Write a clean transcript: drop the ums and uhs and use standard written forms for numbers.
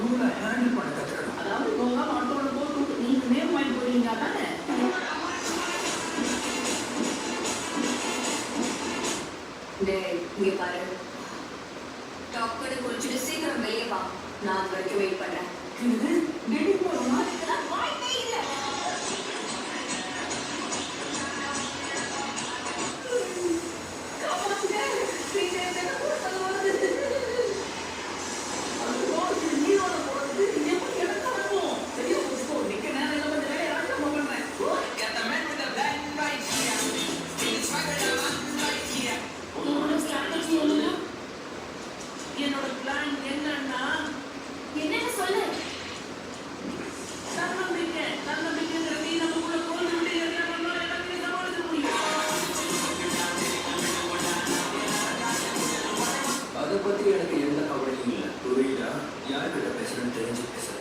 கூலா ஹேண்டில் பண்ண கத்துக்கணும். அதாவது போகாம அடுத்தவனை போட்டு நீங்க நேம் வாங்கி போறீங்க தானே? டேய் இங்க பாரு, டாக்டர் குளிச்சுட்டு சீக்கிரம் வெளியே வா. நான் அது வரைக்கும் வெயிட் பண்றேன். டெடி போற மாதிரி வாய்ப்பே இல்லை. என்னோட பிளான் என்னன்னா என்னன்னு சொல்லு. தன்னம்பிக்கைங்கிறது நமக்குள்ள கோல்டு விட்டு எல்லாத்தையும் சமாளிக்க முடியும். அதை பத்தி எனக்கு எந்த கவலையும் இல்லை. புரியுதா? யார்கிட்ட பேசுறேன்னு தெரிஞ்சு பேசுறேன்.